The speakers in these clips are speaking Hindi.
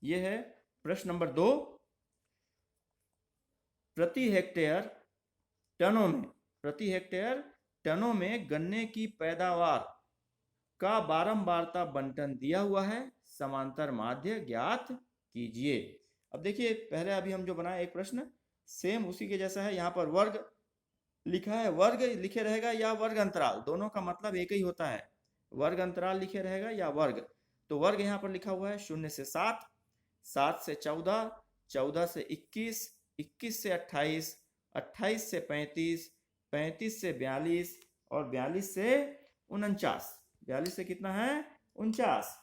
ये है प्रश्न नंबर 2। प्रति हेक्टेयर टनों में गन्ने की पैदावार का बारंबारता बंटन दिया हुआ है, समांतर माध्य ज्ञात कीजिए। अब देखिए, पहले अभी हम जो बनाए एक प्रश्न सेम उसी के जैसा है। यहाँ पर वर्ग लिखा है, वर्ग लिखे रहेगा या वर्ग अंतराल, दोनों का मतलब एक ही होता है। वर्ग अंतराल लिखे रहेगा या वर्ग, तो वर्ग यहाँ पर लिखा हुआ है 0 से 7, 7 से 14, 14 से 21, 21 से 28, 28 से 35, 35 से 42 और 42 से 49। 42 से कितना है? 49।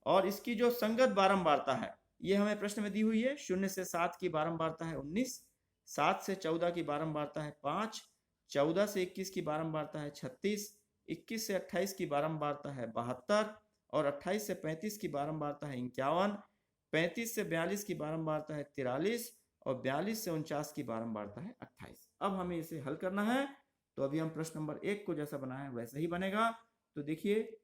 और इसकी जो संगत बारंबारता है ये हमें प्रश्न में दी हुई है। 0 से 7 की बारंबारता है 19, 7 से 14 की बारंबारता है 5, 14 से 21 की बारंबारता है 36, 21 से 28 की बारंबारता है 72 और 28 से 35 की बारंबारता है 51, 35 से 42 की बारंबारता है 43 और 42 से 49 की बारंबारता है 28। अब हमें इसे हल करना है, तो अभी हम प्रश्न नंबर 1 को जैसा बनाए हैं वैसा ही बनेगा। तो देखिए,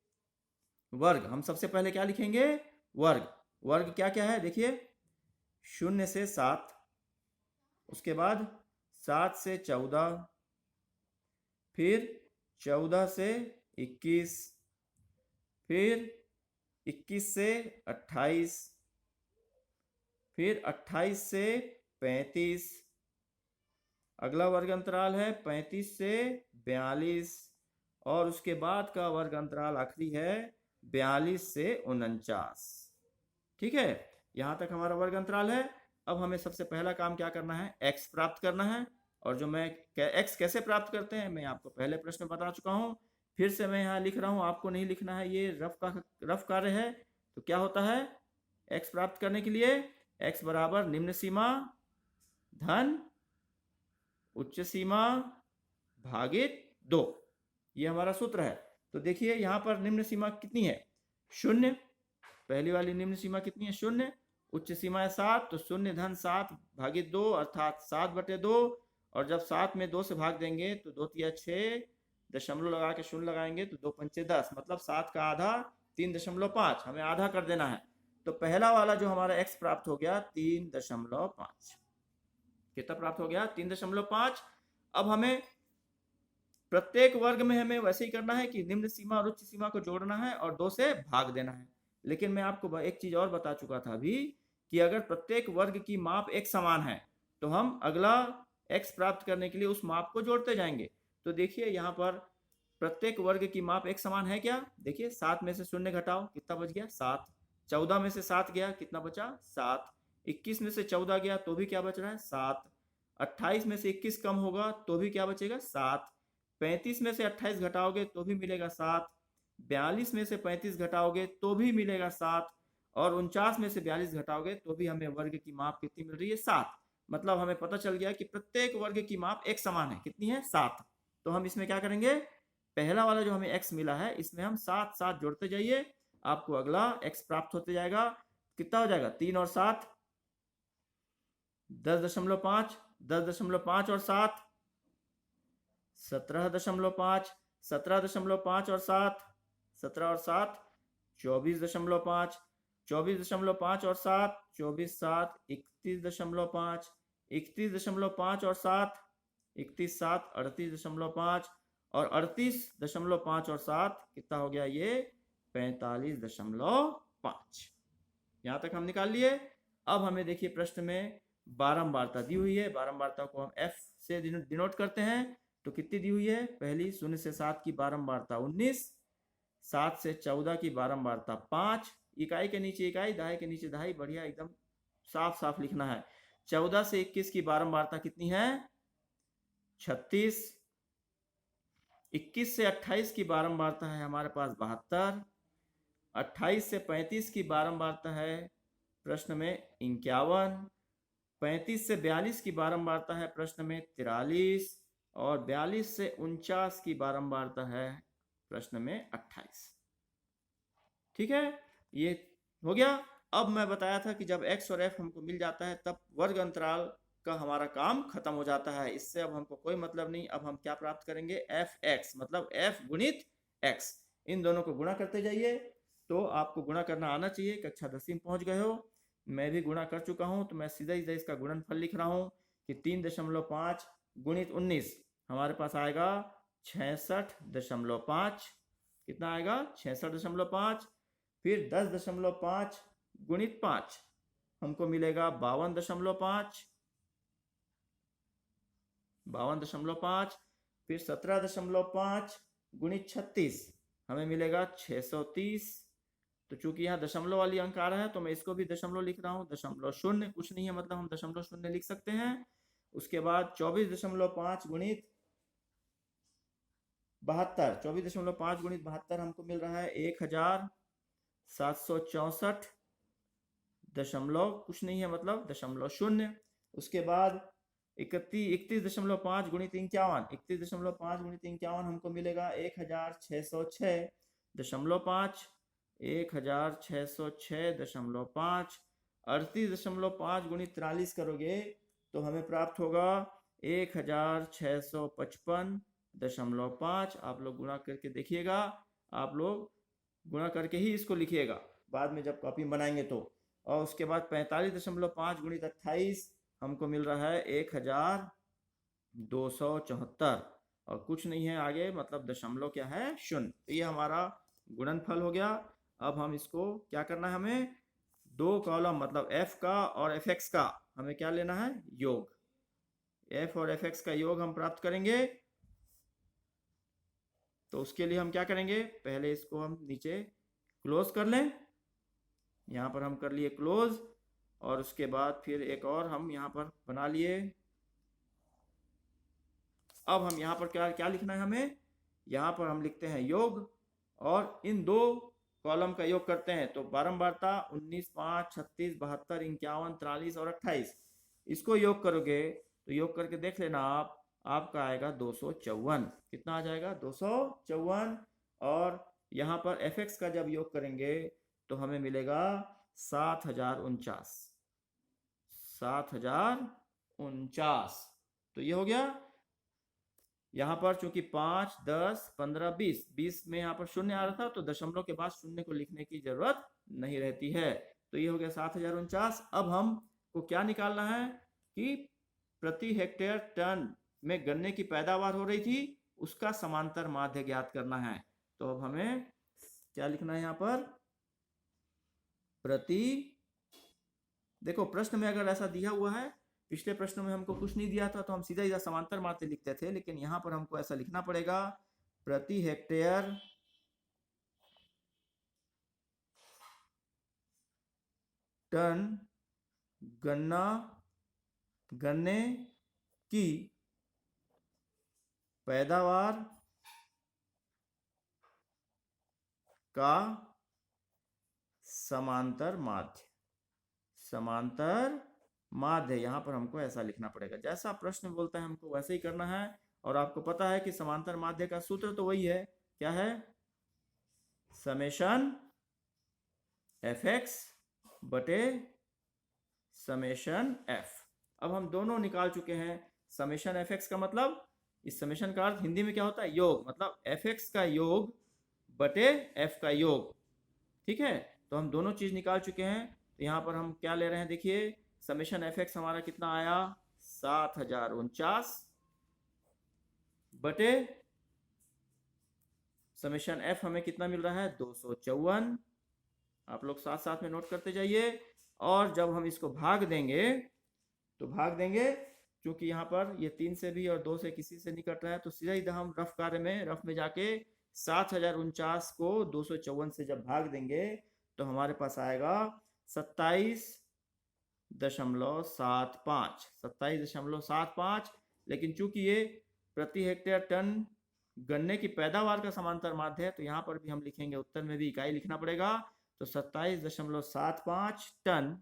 वर्ग हम सबसे पहले क्या लिखेंगे? वर्ग। वर्ग क्या क्या है देखिए, 0 से 7, उसके बाद 7 से 14, फिर 14 से 21, फिर 21 से 28, फिर 28 से 35, अगला वर्ग अंतराल है 35 से 42 और उसके बाद का वर्ग अंतराल आखिरी है 42 से 49। ठीक है, यहां तक हमारा वर्ग अंतराल है। अब हमें सबसे पहला काम क्या करना है? x प्राप्त करना है। और जो मैं x कैसे प्राप्त करते हैं मैं आपको पहले प्रश्न में बता चुका हूं, फिर से मैं यहाँ लिख रहा हूं, आपको नहीं लिखना है, ये रफ कार्य है। तो क्या होता है x प्राप्त करने के लिए? x बराबर निम्न सीमा धन उच्च सीमा भागित 2, ये हमारा सूत्र है। तो देखिए यहाँ पर निम्न सीमा कितनी है? 0। पहली वाली निम्न सीमा कितनी है? 0। उच्च सीमा है 7, तो 0 धन 7 भागित 2 अर्थात 7/2। और जब 7 में 2 से भाग देंगे तो 2 तिया 6, दशमलव लगा के 0 लगाएंगे तो 2 पंचे 10, मतलब 7 का आधा 3.5, हमें आधा कर देना है। तो पहला वाला जो हमारा x प्राप्त हो गया 3.5। कितना प्राप्त हो गया? 3.5। अब हमें प्रत्येक वर्ग में हमें वैसे ही करना है कि निम्न सीमा और उच्च सीमा को जोड़ना है और 2 से भाग देना है। लेकिन मैं आपको एक चीज और बता चुका था अभी कि अगर प्रत्येक वर्ग की माप एक समान है तो हम अगला x प्राप्त करने के लिए उस माप को जोड़ते जाएंगे। तो देखिए यहाँ पर प्रत्येक वर्ग की माप एक समान है क्या? देखिए 7 में से 0 घटाओ, कितना बच गया? 7। 14 में से 7 गया, कितना बचा? 7। 21 में से 14 गया तो भी क्या बच रहा है? 7। 28 में से 21 कम होगा तो भी क्या बचेगा? 7। 35 में से 28 घटाओगे तो भी मिलेगा 7। 42 में से 35 घटाओगे तो भी मिलेगा 7 और 49 में से 42 घटाओगे तो भी हमें वर्ग की माप कितनी मिल रही है? 7। मतलब हमें पता चल गया कि प्रत्येक वर्ग की माप एक समान है। कितनी है? 7। तो हम इसमें क्या करेंगे? पहला वाला जो हमें x मिला है इसमें हम 7 7 जोड़ते जाइए, आपको अगला x प्राप्त होते जाएगा। कितना हो जाएगा? 3 और 7 10.5, 10.5 और 7 17.5, 17.5 और 7 17 और 7 24.5, 24.5 और 7 24 7 31.5, 31.5 और 7 31 7 38.5 और 38.5 और 7 कितना हो गया? ये 45.5। यहां तक हम निकाल लिए। अब हमें देखिए प्रश्न में बारंबारता दी हुई है, बारंबारता को हम f से डिनोट करते हैं। तो कितनी दी हुई है? पहली 0 से 7 की बारंबारता 19, 7 से 14 की बारंबारता 5, इकाई के नीचे इकाई, दहाई के नीचे दहाई, बढ़िया एकदम साफ साफ लिखना है। 14 से 21 की बारंबारता कितनी है? 36। 21 से 28 की बारंबारता है हमारे पास 72। 28 से 35 की बारंबारता है प्रश्न में 51। 35 से 42 की बारंबारता है प्रश्न में 43 और 42 से 49 की बारंबारता है प्रश्न में 28। ठीक है, ये हो गया। अब मैं बताया था कि जब x और f हमको मिल जाता है तब वर्ग अंतराल का हमारा काम खत्म हो जाता है। इससे अब हमको कोई मतलब नहीं। अब हम क्या प्राप्त करेंगे? fx, मतलब f गुणित x। इन दोनों को गुणा करते जाइए। तो आपको गुणा करना आना चाहिए, कक्षा 10वीं में पहुंच गए हो। मैं भी गुणा कर चुका हूं, तो मैं सीधा सीधा इसका गुणनफल लिख रहा हूं कि 3.5 गुणित 19 हमारे पास आएगा 66.5। कितना आएगा? 66.5। फिर 10.5 गुणित 5 हमको मिलेगा 52.5। 52.5। फिर 17.5 गुणित 36 हमें मिलेगा 630। तो चूंकि यहाँ दशमलव वाली अंक आ रहा है तो मैं इसको भी दशमलव लिख रहा हूँ। दशमलव शून्य कुछ नहीं है, मतलब हम दशमलव शून्य लिख सकते हैं। उसके बाद 24.5 गुणित 72, 24.5 गुणित 72 हमको मिल रहा है 1764 दशमलव कुछ नहीं है, मतलब दशमलव शून्य। उसके बाद 31.5 गुणित 51, 31.5 गुणित 51 हमको मिलेगा 1606.5, 1606.5। 38.5 गुणित 43 करोगे तो हमें प्राप्त होगा 1655.5। आप लोग गुणा करके देखिएगा, आप लोग गुणा करके ही इसको लिखिएगा बाद में जब कॉपी बनाएंगे तो। और उसके बाद 45.5 गुणित 28 हमको मिल रहा है 1274 और कुछ नहीं है आगे, मतलब दशमलव क्या है? शून्य। तो ये हमारा गुणनफल हो गया। अब हम इसको क्या करना है, हमें दो कॉलम मतलब f का और fx का हमें क्या लेना है? योग। f और fx का योग हम प्राप्त करेंगे। तो उसके लिए हम क्या करेंगे, पहले इसको हम नीचे क्लोज कर लें। यहाँ पर हम कर लिए क्लोज और उसके बाद फिर एक और हम यहाँ पर बना लिए। अब हम यहाँ पर क्या क्या लिखना है हमें? यहाँ पर हम लिखते हैं योग और इन दो कॉलम का योग करते हैं। तो बारंबारता 19, 5, 36, 72, 51, 43 और 28, इसको योग करोगे तो योग करके देख लेना आप, आपका आएगा 254। कितना आ जाएगा? 254। और यहाँ पर fx का जब योग करेंगे तो हमें मिलेगा 7049। 7049। तो ये हो गया। यहाँ पर चूंकि 5, 10, 15, 20 में यहाँ पर शून्य आ रहा था तो दशमलव के बाद शून्य को लिखने की जरूरत नहीं रहती है। तो ये हो गया 7049। अब हमको क्या निकालना है कि प्रति हेक्टेयर टन में गन्ने की पैदावार हो रही थी, उसका समांतर माध्य ज्ञात करना है। तो अब हमें क्या लिखना है यहाँ पर? देखो प्रश्न में अगर ऐसा दिया हुआ है, पिछले प्रश्न में हमको कुछ नहीं दिया था तो हम सीधा सीधा समांतर माध्य लिखते थे, लेकिन यहाँ पर हमको ऐसा लिखना पड़ेगा प्रति हेक्टेयर टन गन्ने की पैदावार का समांतर माध्य यहाँ पर हमको ऐसा लिखना पड़ेगा। जैसा प्रश्न बोलता है हमको वैसे ही करना है। और आपको पता है कि समांतर माध्य का सूत्र तो वही है, क्या है? समेशन fx बटे समेशन f। अब हम दोनों निकाल चुके हैं। समेशन fx का मतलब, इस समेशन का अर्थ हिंदी में क्या होता है? योग, मतलब fx का योग बटे f का योग। ठीक है, तो हम दोनों चीज निकाल चुके हैं। तो यहाँ पर हम क्या ले रहे हैं, देखिए समेशन fx हमारा कितना आया? 7049 बटे समेशन f हमें कितना मिल रहा है? 254। आप लोग साथ साथ में नोट करते जाइए। और जब हम इसको भाग देंगे तो क्योंकि यहाँ पर ये 3 से भी और 2 से किसी से नहीं कट रहा है, तो सीधा सीधा हम रफ में जाके 7049 को 254 से जब भाग देंगे तो हमारे पास आएगा 27.75। लेकिन चूंकि ये प्रति हेक्टेयर टन गन्ने की पैदावार का समांतर माध्य है तो यहाँ पर भी हम लिखेंगे, उत्तर में भी इकाई लिखना पड़ेगा। तो 27.75 टन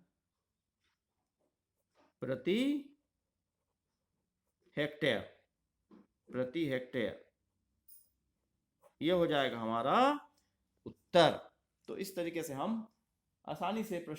प्रति हेक्टेयर, ये हो जाएगा हमारा उत्तर। तो इस तरीके से हम आसानी से प्रश्न